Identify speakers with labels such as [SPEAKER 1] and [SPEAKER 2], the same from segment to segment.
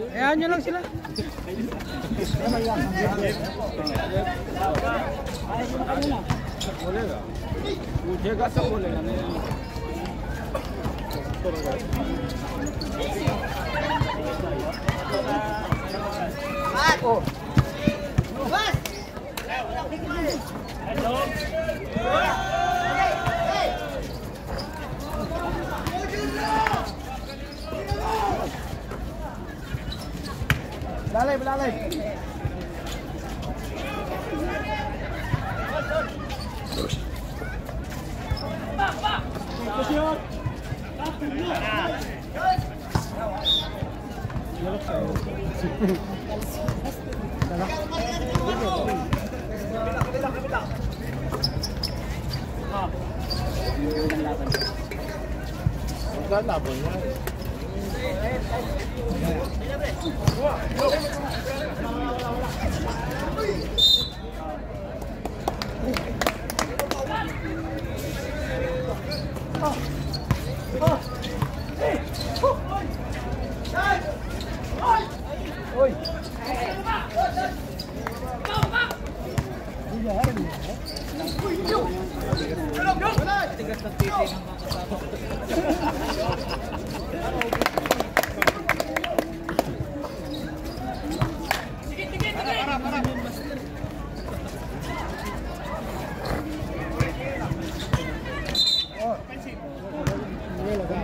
[SPEAKER 1] Ayan nyo lang sila. Boleh nggak? Ujung kasar boleh nggak? Oh. Belalai, belalai.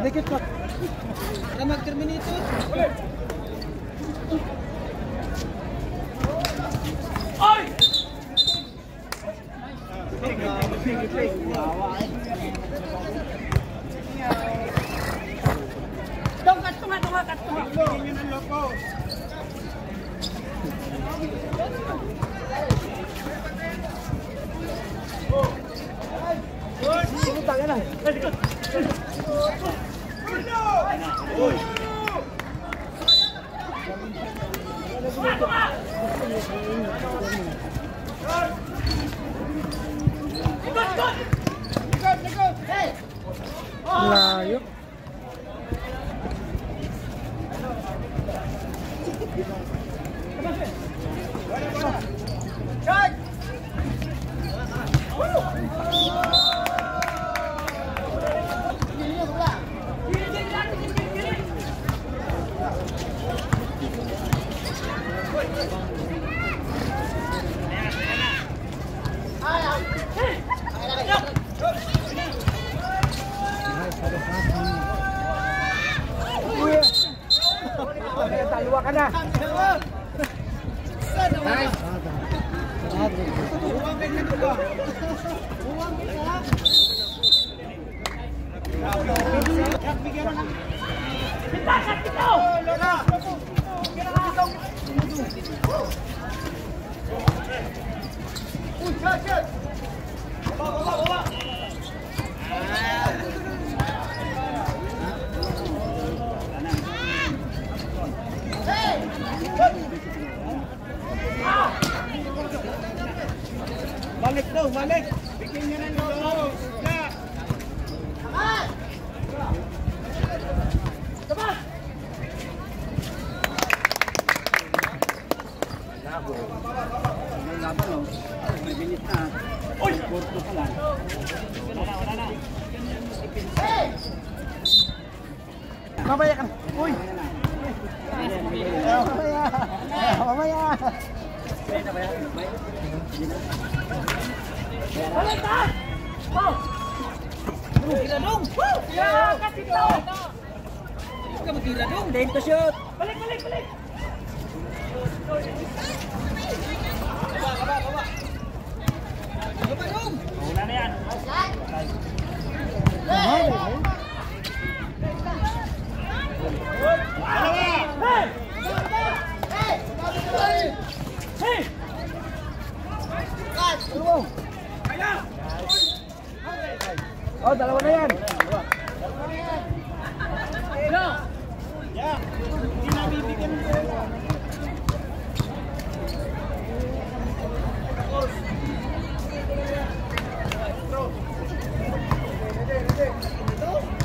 [SPEAKER 1] Dikit pak. Ramag Terminator. Oi! Layo. Taluwa ka na. Nice. Balik daw, balik. Bikin nyo na nyo. Sabas! May laban o. May bilis na. Uy! Kurto ka lang. Wala na. Hey! Mamaya ka. Uy! Mamaya! Balik ka! Oh! Tira dong! Yeah! Kasito! Hindi ka matira dong! Dahil to shoot! Balik! Baba! Baba dong! Wala na yan! Hey! Hey! Oh, dalawa na yan. Hindi nabibigyan ng pera. Ito?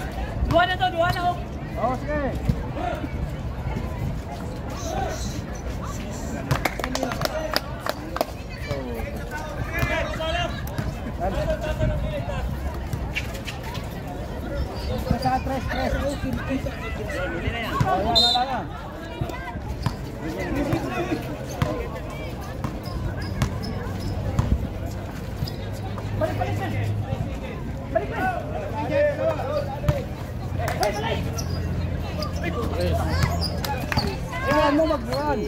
[SPEAKER 1] Ayan mo magbuwan.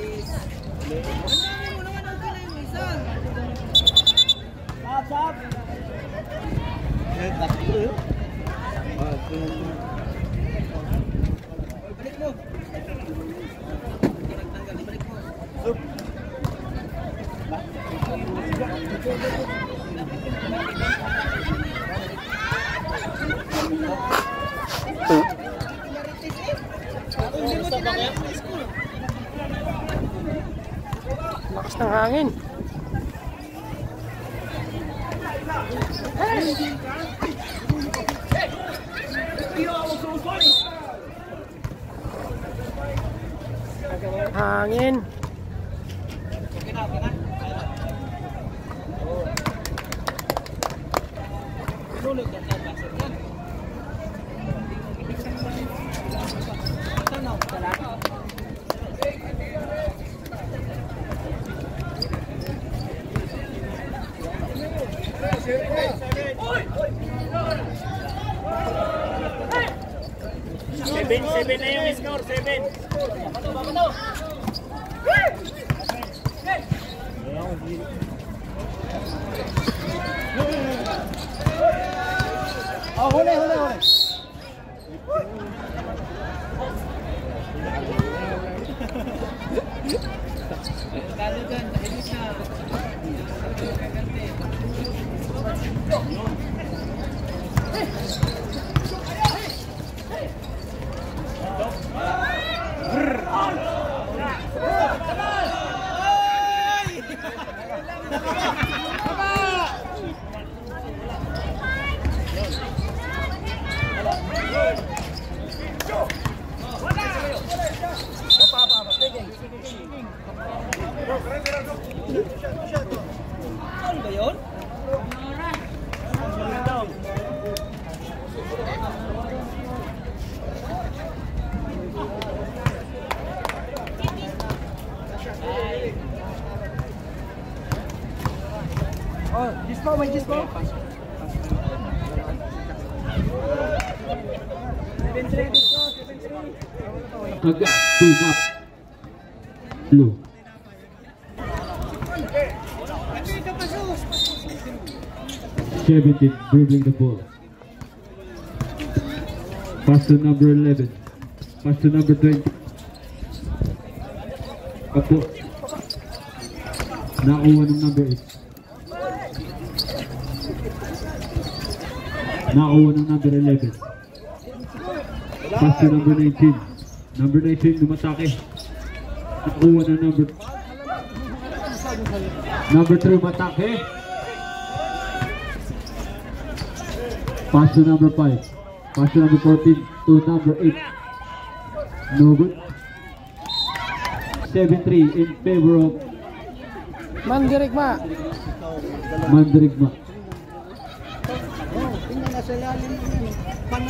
[SPEAKER 1] Sap. Balik mo. Balik mo.
[SPEAKER 2] Lakas ng hangin. Hangin.
[SPEAKER 3] Seven na yung score, 7.
[SPEAKER 1] Oh, huli. Ano ba yun? Oh, dispo, may dispo.
[SPEAKER 4] Agak, two up. Blue. Seventeen, dribbling the ball. Pass to number 11. Pass to number 20. Apo. Nakuha ng number 8. Nakuha ng number 11. Pass to number 19. Number 19 lumatake. Nakuha ng number 3 matake. Pass to number 5. Pass to number 14 to number 8. No good. 7-3 in favor of
[SPEAKER 2] Mandirigma.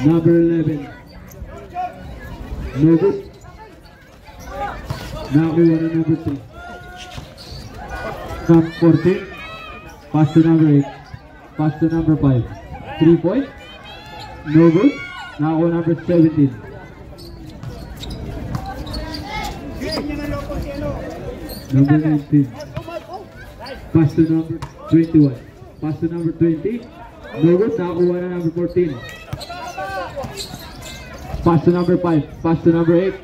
[SPEAKER 4] Number 11. No good. Nakuha na number 3. From 14. Pass to number 8. Pass to number 5. 3 point. No good. Nakuha number 17. Number 19. Pass to number 21. Pass to number 20. No good. Nakuha na number 14. Pass to number 5. Pass to number 8.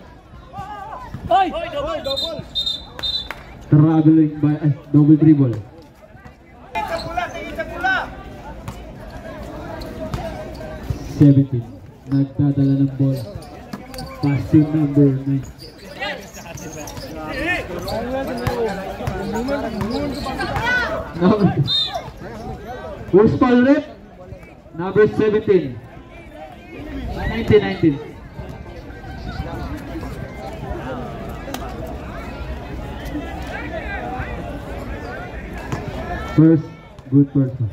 [SPEAKER 4] Traveling by double dribble. 17. Nagdadala ng bola. Pass to number 9. Who's foul rep? Number 17. 19. First, good person.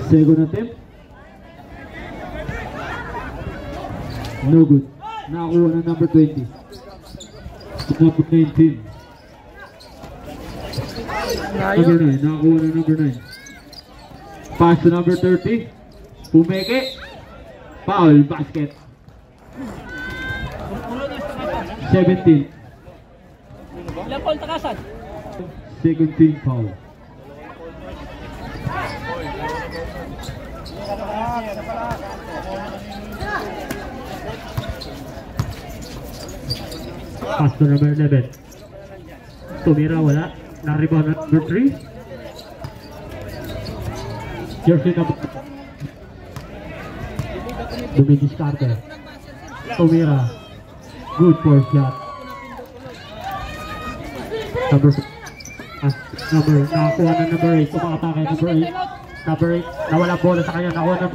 [SPEAKER 4] Second attempt, No good. Nakakuha ng number 20. Number 19.
[SPEAKER 2] Layo.
[SPEAKER 4] Number 9. Nakakuha ng number 9. Pass to number 30. Pumeke. Foul. Basket. 17.
[SPEAKER 1] Ilang ball takasan?
[SPEAKER 4] Second team foul. Pass to number 11. Tumira wala. Na-rebound number 3. Jersey number Dumidiskarte. Tumira. Good for shot. Nakakuha ng number 8. Kumakatake number 8. Number 8. Nawala bola sa kanya. Nakuha ng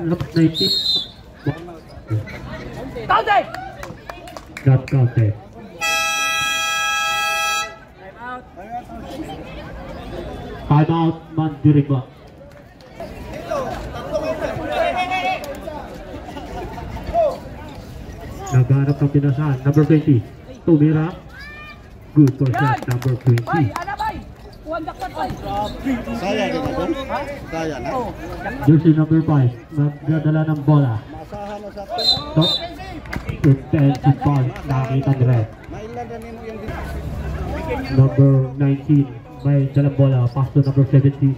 [SPEAKER 4] number 19.
[SPEAKER 1] Counted!
[SPEAKER 4] Not counted. Time out. Mandirigma. Naghanap ng pinasahan. Number 20. Tumira. Good for shot. Number 20.
[SPEAKER 1] Bay, ana bay! Kuhan dakpat bay!
[SPEAKER 5] Saya din ako. Saya na.
[SPEAKER 4] Jersey number 5. Nagdadala ng bola.
[SPEAKER 5] Masahan mo sa
[SPEAKER 4] Top. Intensive foul. Nakita ni Red.
[SPEAKER 5] mailan na nimo yung
[SPEAKER 4] Number 19. May dalang bola. Pass to number 17.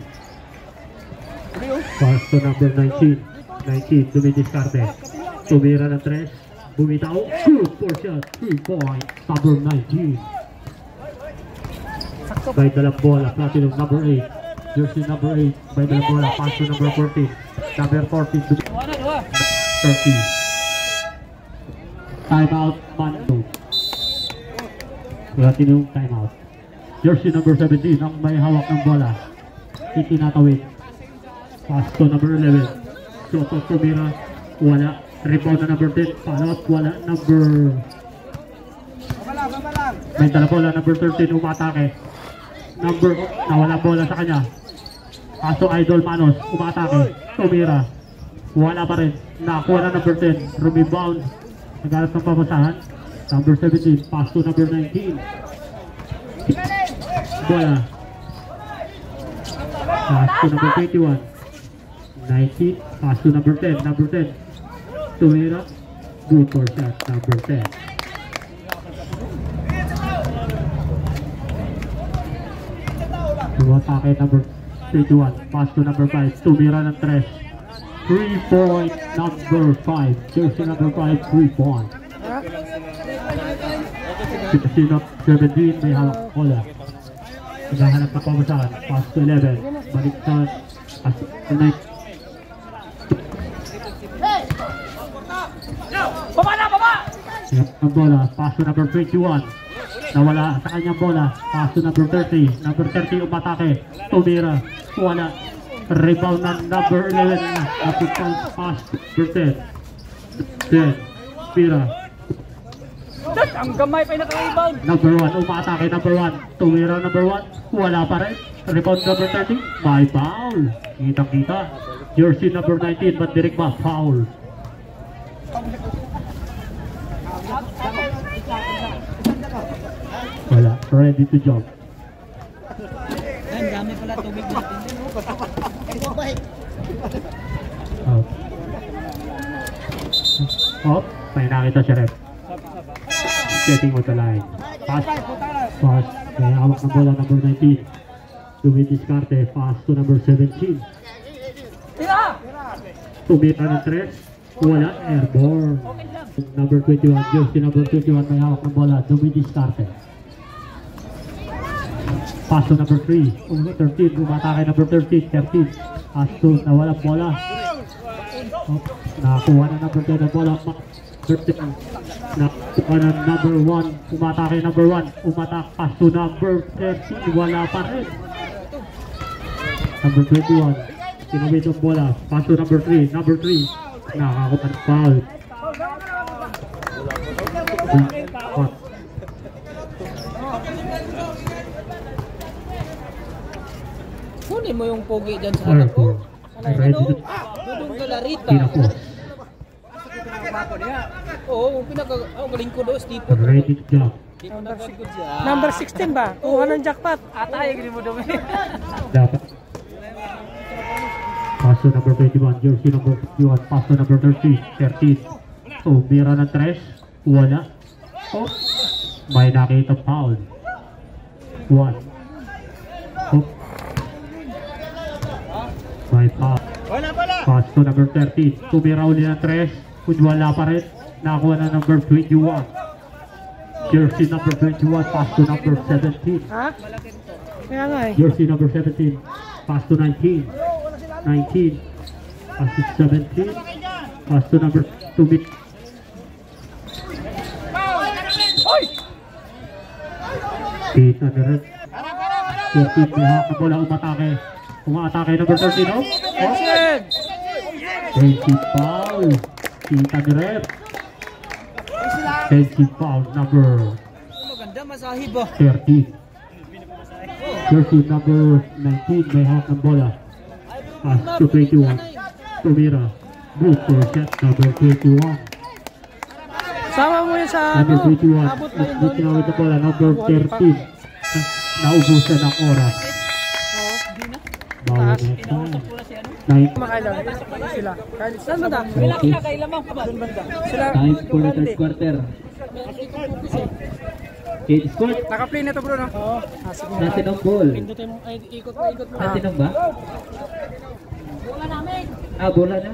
[SPEAKER 4] Pass to number 19. 19. Dumidiskarte. Tumira ng 3. Bumitaw. Good for shot. 3 point. Number 19. May dalang bola. Platinum number 8. Jersey number 8. May dalang bola. Pass to number 14. Number 14.
[SPEAKER 1] Dua na, dua.
[SPEAKER 4] 30. Timeout. Mando. Platinum timeout. Jersey number 17 ang may hawak ng bola. Itinatawid. Pass to number 11. Soto Tumira. Wala. Rebound na number 10. Palot. Wala. Number... May dala bola. Number 13. Umatake. Number... Nawala bola sa kanya. Kaso Idol Manos. Umatake. Tumira. Wala pa rin. Nakuha na number 10. Rebound. Nagharap ng papasahan. Number 17. Pass to number 19. Bola. Pass to number 21. 19. Pass to number 10. Number 10. Tumira. Good for shot. Number 10. Tumatake number 21. Pass to number 5. Tumira ng 3. 3 point. Number 5. Jersey number 5. 3 point. Sinop 17. May hawak bola. Naghahanap na pamasahan. Pass to 11. Balik sa pass to 9.
[SPEAKER 1] Baba na, baba!
[SPEAKER 4] Ang bola. Pass to number 21. Nawala sa kanyang bola. Pass to number 30. Number 30 umatake. Tumira. Wala. Rebound ng number 11. Naputang pass to number 10. 10. Pira.
[SPEAKER 1] Dad, ang gamay pa yung naka-rebound.
[SPEAKER 4] Number 1, umatake number 1. Tumira number 1. Wala pa rin. Rebound number 30. May foul. Kitang-kita. Jersey number 19. Mandirigma. Foul. Wala. Ready to jump.
[SPEAKER 1] Ang dami pala tubig natin.
[SPEAKER 4] Out. Oh, may nakita siya rin. Setting mo the line. Pass. Pass. May hawak ng bola number 19. Dumidiskarte. Pass to number 17.
[SPEAKER 1] Tira!
[SPEAKER 4] Tumira ng 3. Wala. Airborne. Number 21. Jersey number 21. May hawak ng bola. Dumidiskarte. Pass to number 3. 13. Umatake number 13. 13. Pass to. Nawala bola. Oh, nakakuha na number 10 ng bola. 13. Nakakuha na number 1. Umatake number 1. Umatak. Pass to number 13. Wala pa rin. Number 21. Tinawid ang bola. Pass to number 3. Number 3. Nakakuha ng foul.
[SPEAKER 1] Kunin mo yung pogi dyan sa harap ko.
[SPEAKER 4] Ready to
[SPEAKER 1] Dudong Galarita.
[SPEAKER 4] Pinapos.
[SPEAKER 1] Oo, galing ko doon, Steve.
[SPEAKER 4] Ready to jump.
[SPEAKER 2] Number 16 ba? Kuha ng jackpot.
[SPEAKER 1] Atay, galing mo doon.
[SPEAKER 4] Dapat. Paso number 21, jersey number 51, paso number 13. Oh, bira ng 3. Wala. Oh, may nakita foul. 1. Oh. May foul. Paso number 13. Tumira uli ng 3. Kung wala pa rin, nakakuha na number 21. Jersey number 21, paso number 17.
[SPEAKER 2] Ha? Kaya nga eh.
[SPEAKER 4] Jersey number 17, pass to 19, pass to 17, pass to number 2. Kita na rin. 14, lahat na bola umatake. Umatake number 13, oh. Defensive foul. Kita na rin. Defensive foul number
[SPEAKER 1] Maganda, masahib ba?
[SPEAKER 4] 30. Jersey number 19 may hawak ng bola. Pass to 21. Tumira. Move for shot number 21.
[SPEAKER 2] Sama mo yun sa
[SPEAKER 4] Number
[SPEAKER 2] ano.
[SPEAKER 4] 21.
[SPEAKER 2] Abot na yun
[SPEAKER 4] Mas
[SPEAKER 2] doon
[SPEAKER 4] na
[SPEAKER 2] sa...
[SPEAKER 4] bola. Number 13. Naubusan ng oras. Bawal na ito.
[SPEAKER 2] Makailan. Sila. Saan ba da?
[SPEAKER 1] Kailamang pa ba?
[SPEAKER 2] Sila.
[SPEAKER 3] Time for the third quarter. Kate scored.
[SPEAKER 2] Naka-play na to bro no? Oo. Sige.
[SPEAKER 3] Natin ang ball.
[SPEAKER 2] Pindutin mo. Ay, ikot mo.
[SPEAKER 3] Natin ang ba?
[SPEAKER 1] Bola namin!
[SPEAKER 3] Ah, bola na.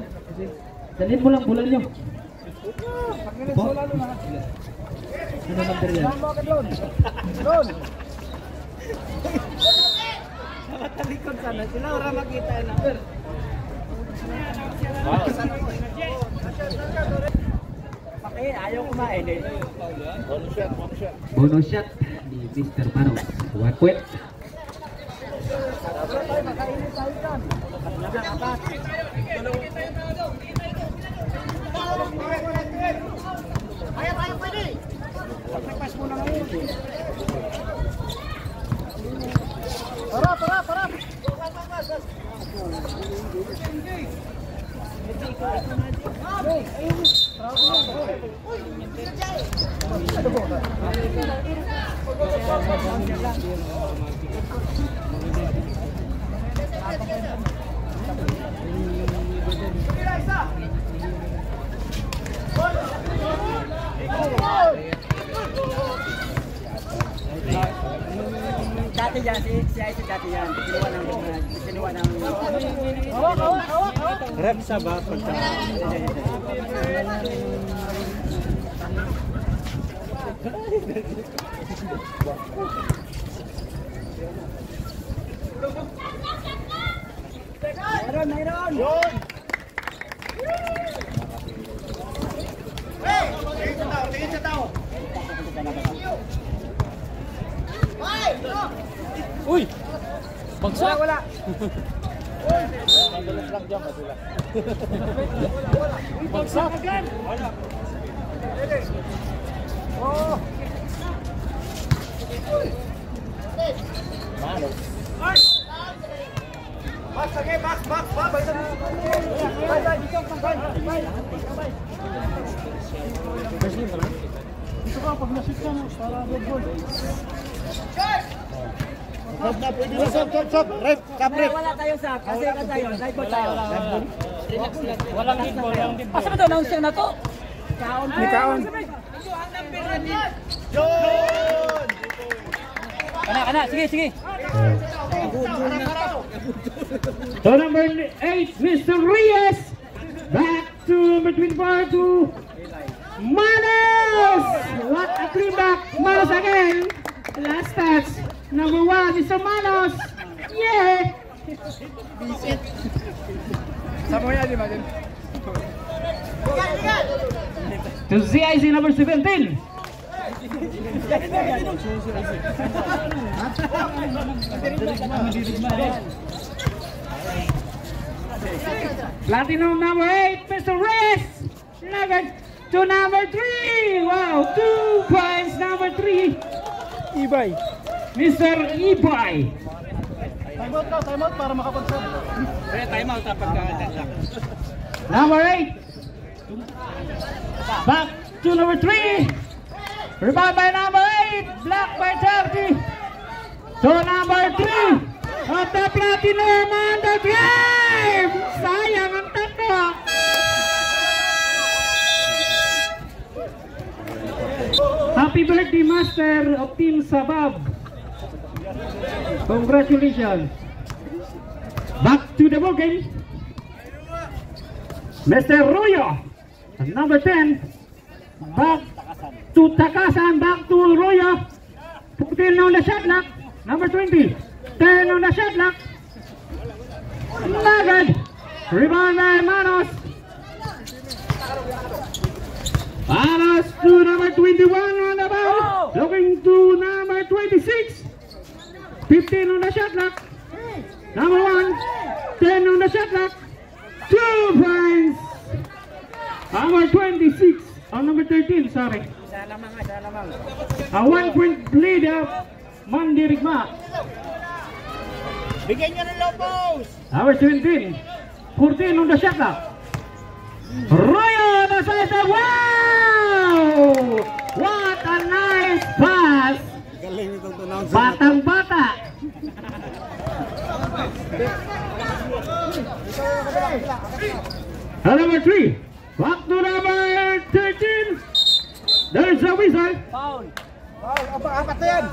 [SPEAKER 3] Dalhin mo lang bola nyo. Po? Ano number yan?
[SPEAKER 1] Matalikod sana sila, wala makita na. Ayaw kumain eh.
[SPEAKER 3] Bonus shot ni Mr. Manos. Wakwet.
[SPEAKER 1] Para. Dati yan, si Ice dati yan. Kinuha ng rep sa ba? Mayroon! Tingin sa tao!
[SPEAKER 2] Uy! Bagsak!
[SPEAKER 1] Wala!
[SPEAKER 2] Bagsak!
[SPEAKER 1] Oh! Box, okay, box.
[SPEAKER 2] Dito ka, pag nasip ka, para red goal.
[SPEAKER 1] Wala tayong sak, kasi ka tayo, live ball tayo. Relax lang. Walang lead ball, Asa ba ito? Announcer na to? Kaon.
[SPEAKER 2] May kaon.
[SPEAKER 1] Ana, sige.
[SPEAKER 4] So number 8, Mr. Reyes. Back to number 25 to Manos. What a clean back. Manos again. Last touch. Number 1, Mr. Manos. Yeah.
[SPEAKER 2] Sama yan, di ba din?
[SPEAKER 4] To ZIC number 17. Platinum number 8, Mr. Reyes. To number 3. Wow, 2 points number 3.
[SPEAKER 2] Ibay.
[SPEAKER 4] Mr. Ibay.
[SPEAKER 2] Time out para makapagsabi.
[SPEAKER 1] Time out kapag lang.
[SPEAKER 4] Number 8, Back to number 3. Rebound by number 8. Blocked by 30. So number 3 of the Platinum on the game. Sayang ang tatlo. Happy birthday, Master of Team Sabab. Congratulations. Back to the booking. Mr. Royo, number 10. Back to Takasan, back to Royo. 14 on the shot clock. Number 20. 10 on the shot clock. Nugget. Rebound by Manos. Manos to number 21 on the ball. Looking to number 26. 15 on the shot clock. Number 1. 10 on the shot clock. 2 points. Number 26. Oh, number 13, sorry. A 1-point lead of Mandirigma.
[SPEAKER 1] Bigyan nyo ng low post!
[SPEAKER 4] Number 17. 14 on the shot clock. Royo, the size of wow! What a nice pass!
[SPEAKER 5] Galing itong tunaw.
[SPEAKER 4] Batang bata. Number 3. Back to number 13. There's a whistle.
[SPEAKER 1] Foul! Foul! Apat na yan!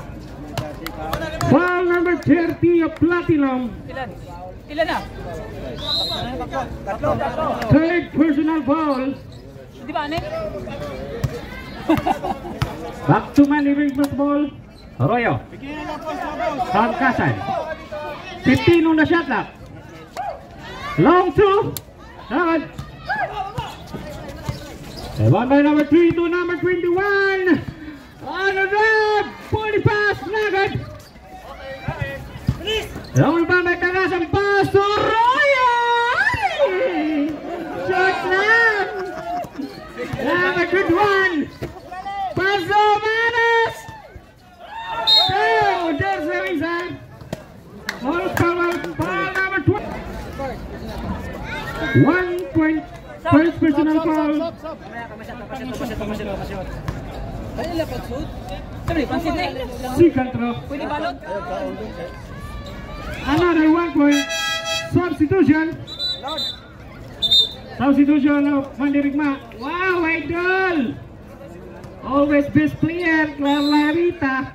[SPEAKER 4] Foul number 30 of Platinum.
[SPEAKER 1] Ilan? Ilan na? Tatlo!
[SPEAKER 4] Third personal foul.
[SPEAKER 1] Di ba, Anik?
[SPEAKER 4] Back to Mandirigma's ball. Arroyo. Pangkasan. 15 on the shot clock. Long two. Nugget. One by number 3 to number 21. On the drive. Body pass. Nugget. Long by Takasan. Pass to Arroyo. Shot lang. Number 21. Pass to Manos. Oh, there's a reason. Ball number 20. 1 point. First personal foul.
[SPEAKER 1] Kanila pag-shoot? Sabi, pansin na eh.
[SPEAKER 4] Second throw.
[SPEAKER 1] Pwede balot?
[SPEAKER 4] Another 1 point. Substitution. Substitution of Mandirigma. Wow, idol. Always best player, Clarita.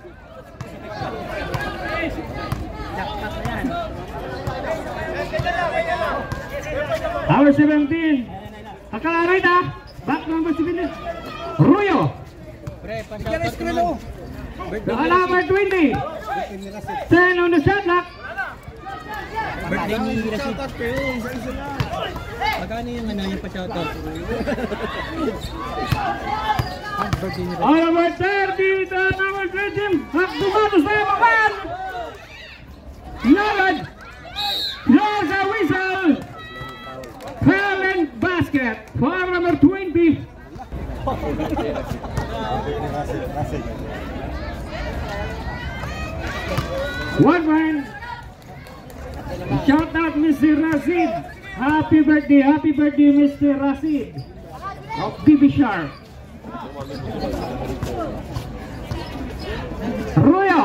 [SPEAKER 4] Number 17. Clarita. Back number 17. Ruyo. Number 20. 10 on the shot clock.
[SPEAKER 1] Birthday ni Rashid. Magkano yung yung pa-shoutout?
[SPEAKER 4] Number 30. Number 13. Back to Matos by number 1. Nugget. There's a whistle. Talent basket for number 20. One point. Shout out Mr. Rashid. Happy birthday, Mr. Rashid of BB Sharp. Royo.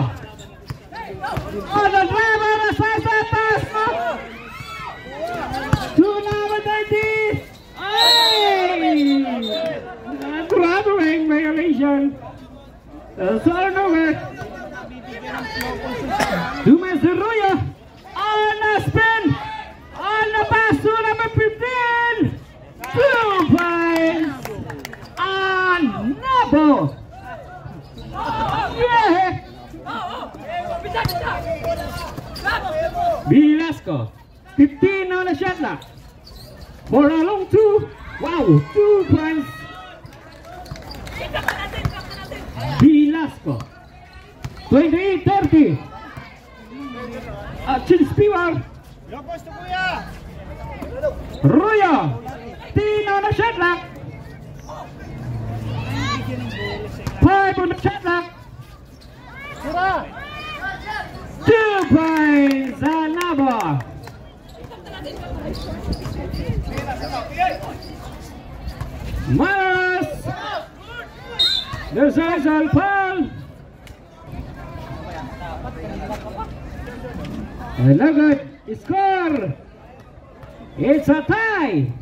[SPEAKER 4] Oh, the driver, the size of pass. To number 30. Ay! Grabbing violation. Turnover. To Mr. Royo. On the spin. On the pass to number 15. 2 points. On Nabo. Yeah. Velasco. 15 on the shot clock. For a long 2. Wow, 2 points. Velasco. 28-30. Chin Spiwar. Royo. 10 on the shot clock. 5 on the shot clock. 2 points. Nabo.
[SPEAKER 3] There's a foul. And look at score. It's a tie.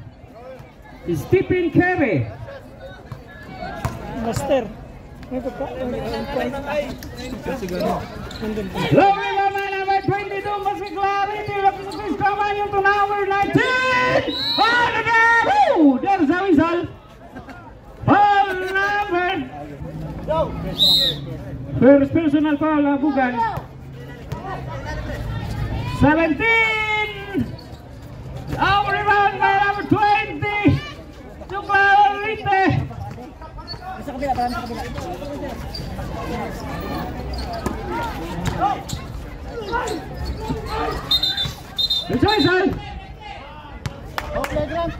[SPEAKER 3] Stephen Curry.
[SPEAKER 2] Master.
[SPEAKER 3] Lovely naman number 22, mas clarity. Kaman yung to number 19. Oh, there's a whistle. Foul number. First personal foul, Bugan. 17. Our rebound by number 20. To clarity.
[SPEAKER 1] Sa kabila, parang sa kabila.
[SPEAKER 3] Rejoice!
[SPEAKER 1] Oh, playground.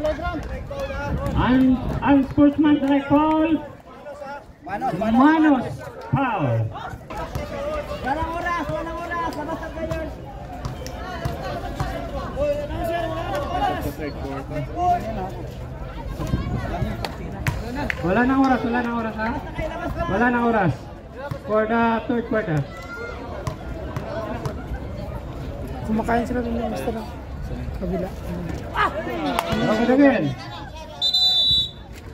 [SPEAKER 3] Unsportsmanlike foul. Manos foul.
[SPEAKER 1] Walang oras. Labas ang player.
[SPEAKER 3] Wala nang oras ha? Wala nang oras. For the third quarter.
[SPEAKER 2] Kumakain sila dun yung master. Kabila.
[SPEAKER 3] Okay again.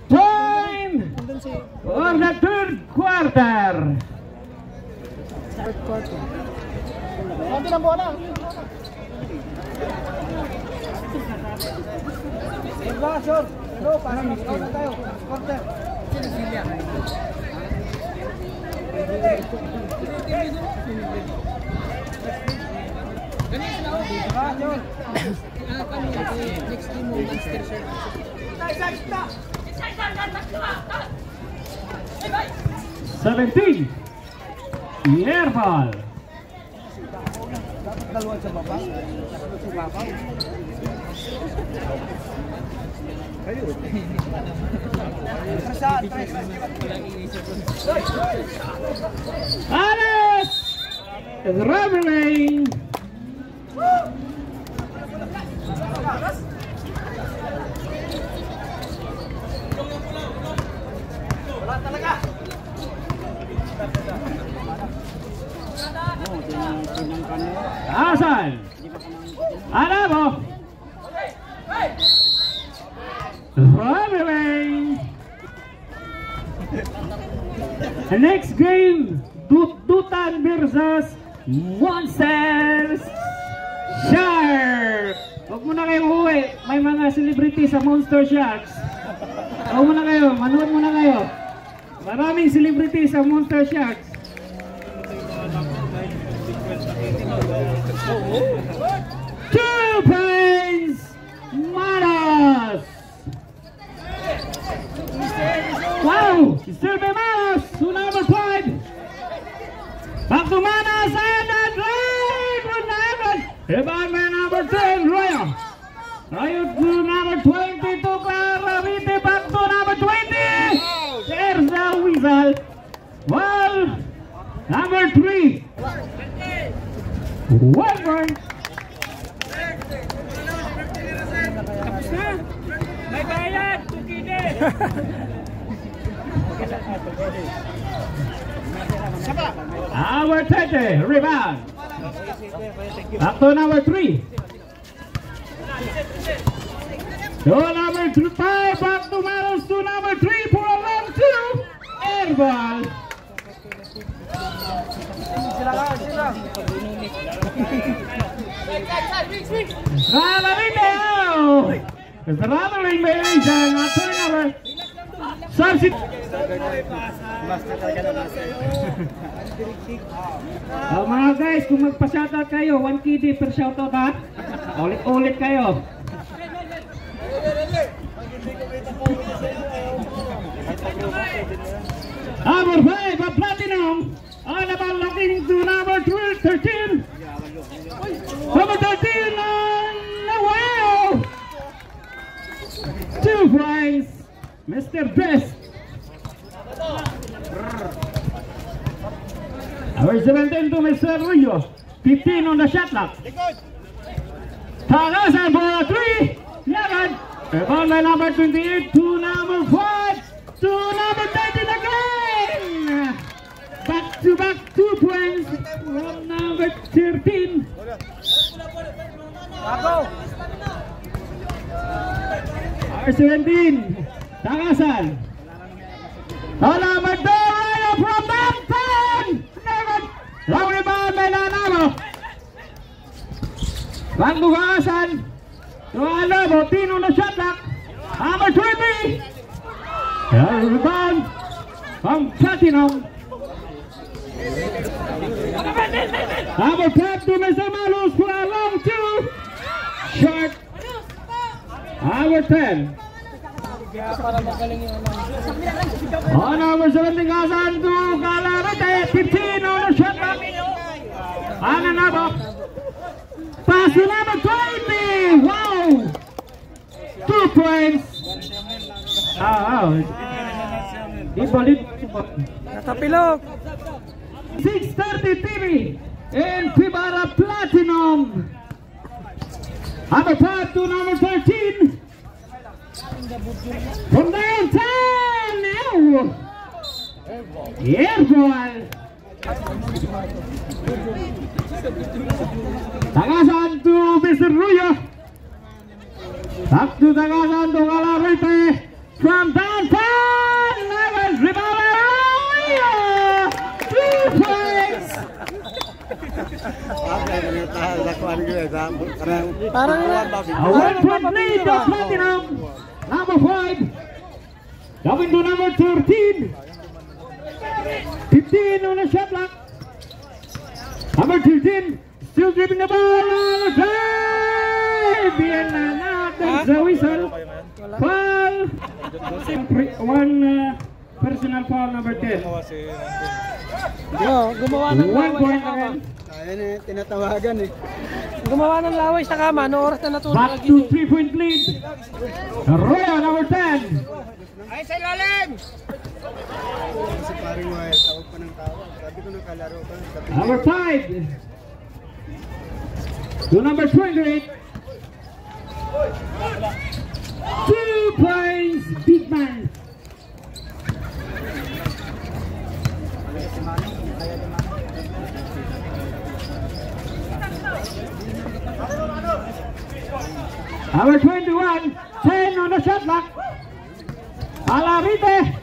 [SPEAKER 3] Time
[SPEAKER 2] Nandun si
[SPEAKER 3] for the third quarter.
[SPEAKER 2] third quarter.
[SPEAKER 1] Nanti ng bola. Pero parang ikaw na tayo. Quarter.
[SPEAKER 2] Next team mo, Monster Shirt.
[SPEAKER 3] 17. Air ball.
[SPEAKER 1] Dalawa sa baba. Sa baba.
[SPEAKER 3] Alex is traveling. Hasan. Alabo. Traveling. The next game, Dutan versus Monsters Sharks. Huwag muna kayong uwi. May mga celebrity sa Monster Sharks. Huwag muna kayo. Manood muna kayo. Maraming celebrity sa Monster Sharks. Two points, Manos. Wow, still by Manos to number 5. Back to Manos and a drive with Nagan. Rebound by number 10, Royo. Royo to number 20 to Caravite. Back to number 20. There's the whistle. Well, number 3. 1 point.
[SPEAKER 2] Tapos na! May bayad! Tukide!
[SPEAKER 3] Number 30, rebound. Back to number 3. To number 5, back to Manos to number 3 for a long 2. Air ball. It's rattling by Asian. Turnover. Substitute. Mga guys, kung magpa-shoutout kayo, 1 KD per shoutout ha. Ulit-ulit kayo. Number 5, a platinum. All about looking to number 13. Number 13, wow! 2 points, Mr. Best. Number 17 to Mr. Ruyo. 15 on the shot clock. Tagasan for a 3. Lagad. Rebound by number 28 to number 5 to number 13 again. 2 points from number 13. R17, Takasan. Number 2, Raya from downtown. Long rebound by Nanamo. Bangko Takasan. Nanamo, Tino na shot clock. Number 20. Rebound from Platinum. Number 5 to Mr. Malus for a long 2. Short. Number 10. Number 17 Takasan to Galarete. 15 on the shot clock. Another. Pass to number 20. Wow. 2 points.
[SPEAKER 2] Natapilok.
[SPEAKER 3] 6:30 TV in Pibara Platinum. Number 5 to number 13. From downtown now. Airball. Takasan to Mr. Ruya. Back to Takasan to Galarete. From downtown. Rebound. 2 points.
[SPEAKER 2] Parang
[SPEAKER 3] A 1-point lead to Platinum. Number 5. Coming to number 13. 15 on the shot clock. Number 13 still dribbling the ball. Drive! And now there's a whistle. Foul. One personal foul, number 10.
[SPEAKER 2] Gumawa ng
[SPEAKER 3] 1
[SPEAKER 2] laway
[SPEAKER 3] point
[SPEAKER 2] sa kama.
[SPEAKER 3] again.
[SPEAKER 5] Ayan eh, tinatawagan eh.
[SPEAKER 2] Gumawa ng laway sa kama. Ano oras na natulog
[SPEAKER 3] Back to 3-point lead. Roya, number 10.
[SPEAKER 1] Ay, sa ilalim!
[SPEAKER 5] Kasi paring mo tawag pa ng tawag. Sabi ko nakalaro ka.
[SPEAKER 3] Number 5. To number 28. 2 points, big man. Number 21, 10 on the shot clock. Galarete.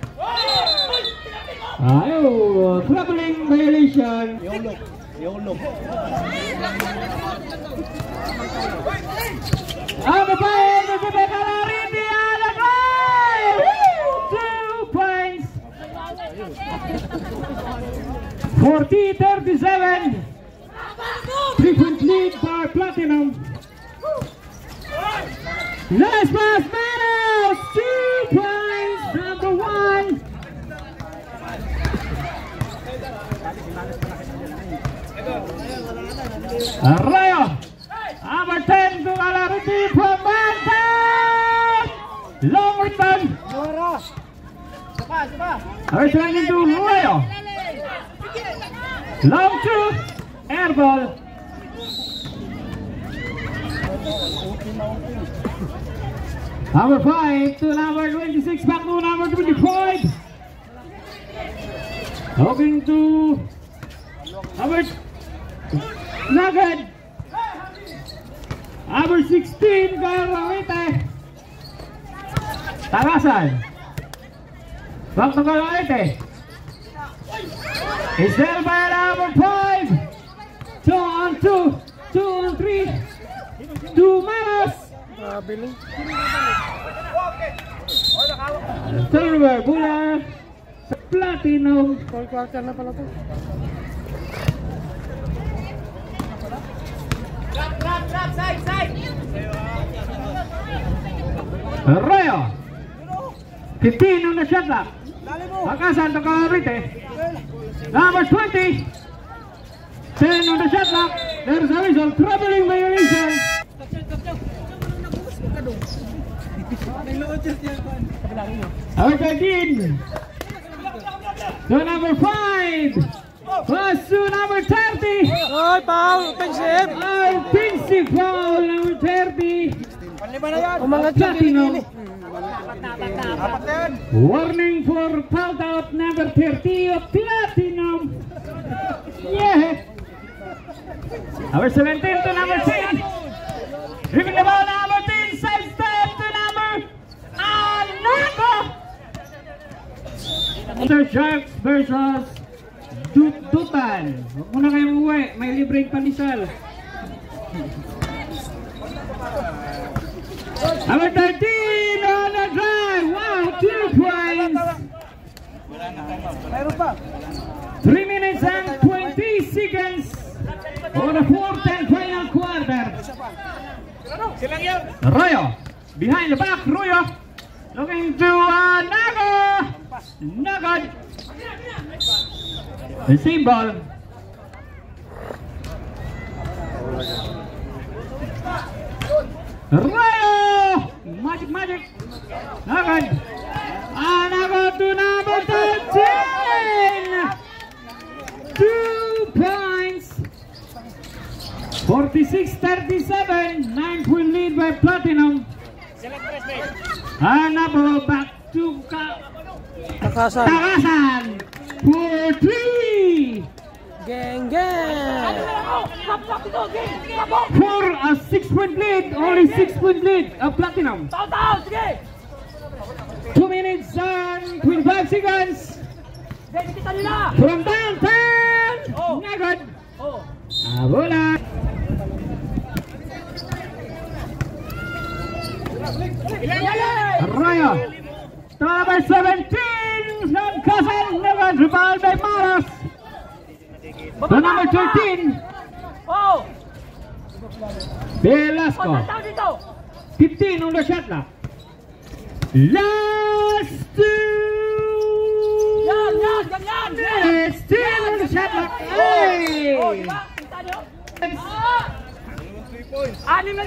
[SPEAKER 3] Troubling violation.
[SPEAKER 5] Yolok.
[SPEAKER 3] Number 5, Galarete. 2 points. 40-37. 3-point lead for Platinum. Nice pass, Manos! 2 points, number 1. Arroyo, number 10 to Galarete from Mountain. Long rebound. Returning to Arroyo. Long 2, air ball. Number 5 to number 26, back to number 25. Looking to number Nugget. Number 16, Galarete. Takasan. Back to Galarete. Is there by number 5. 2 on 2. 2 on 3. 2 Manos. Silver bola sa Platinum.
[SPEAKER 2] Quarter na pala to.
[SPEAKER 1] Side!
[SPEAKER 3] Arroyo. 15 on the shot clock. Takasan to Galarete. Number 20. 10 on the shot clock. There's a whistle. Troubling violation. Number 13. To number 5. Pass to number 30.
[SPEAKER 2] Oy, foul! Offensive!
[SPEAKER 3] Offensive foul, number 30.
[SPEAKER 2] Umangat siya,
[SPEAKER 3] Platinum.
[SPEAKER 2] kilikili.
[SPEAKER 3] Warning for foul out, number 30 of Platinum. Number 17 to number 10. Dribbling the ball, number 10. Side step to number Anago. Under Sharks versus Dutan. Huwag muna kayong uwi. May libreng pandesal. Number 13 on the drive. Wow, 2 points. 3 minutes and 20 seconds for the fourth and final quarter. Royo behind the back. Royo looking to Nago. Nago. The same ball. Royo! Magic! Nagad! Nagad to number 13! 2 points! 46-37, 9-point lead by Platinum. Nabo back to Takasan for 3!
[SPEAKER 2] Gang!
[SPEAKER 3] For a 6-point lead, only 6-point lead of Platinum. 2 minutes and 25 seconds from downtown. Nagad. Bola. Arroyo. Number 17 from Kasan. Nagad. Rebound by Maros. To number 13. Velasco. 15 on the shot clock. Last 2 minutes. Still on the shot clock. Hey!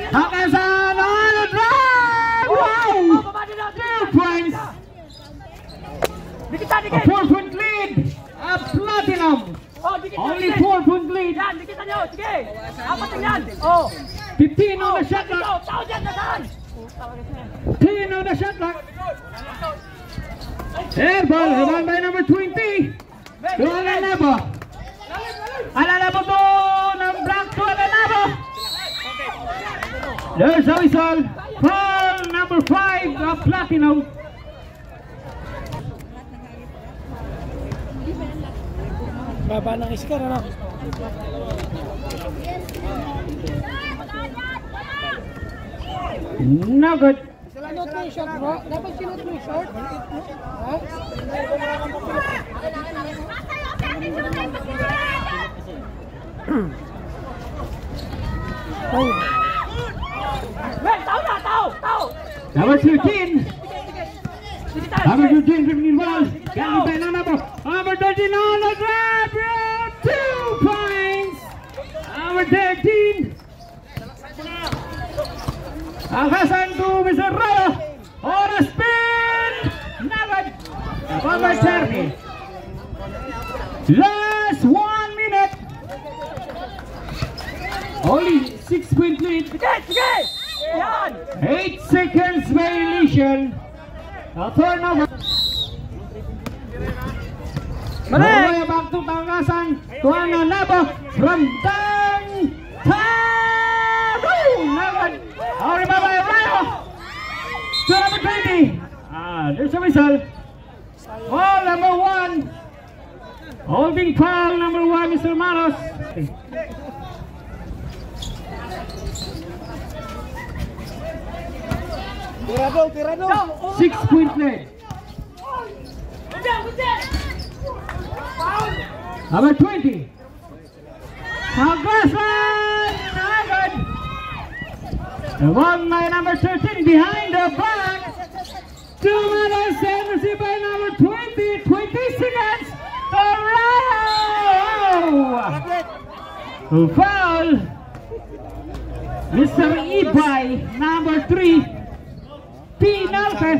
[SPEAKER 3] Takasan on the drive. Wow! 2 points. A 4-point lead of Platinum. Only 4-point lead. 15 on the shot clock. 10 on the shot clock. Air ball, rebound by number 20. To Alanabo. Alanabo to ng black to Alanabo. There's a whistle. Foul number 5 of Platinum.
[SPEAKER 2] Baba ng iskar, ano?
[SPEAKER 3] No good.
[SPEAKER 2] Sinot mo yung short, bro? Dapat sinot mo yung short? Ha?
[SPEAKER 3] Number 13. Number 13 dribbling ball. Carried by Nanabo. Number 13 on the grab. 2 points. Number 13. Akasan to Mr. Rayo. On a spin. Nagad. Number 30. Last 1 minute. Only 6-point lead. 8 seconds violation. A turnover. Malay back to Takasan. To Nanabo from downtown. Nagad. All by Rayo. To number 20. There's a whistle. Foul number 1. Holding foul number 1, Mr. Maros.
[SPEAKER 1] Tirado.
[SPEAKER 3] 6-point lead. Number 20. Takasan. Nagad. The one by number 13 behind the back. 2 minutes and received by number 20. 20 seconds. Who foul? Mr. Ibay, number 3. Penalty.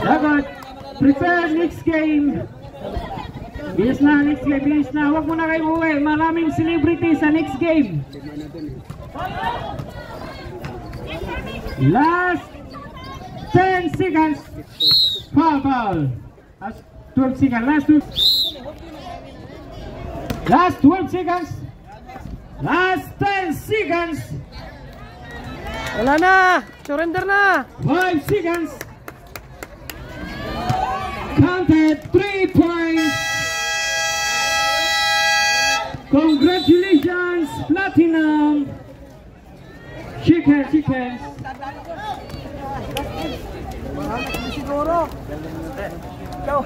[SPEAKER 3] Dapat prepare next game. Bilis na next game, bilis na. Huwag mo na kayo uwi. Maraming celebrity sa next game. Last 10 seconds. Foul. Last 12 seconds. Last 12 seconds. Last 10 seconds.
[SPEAKER 2] Wala na. Surrender na.
[SPEAKER 3] 5 seconds. Counted 3 points. Congratulations, Platinum. Chicken.
[SPEAKER 1] Siguro. Go.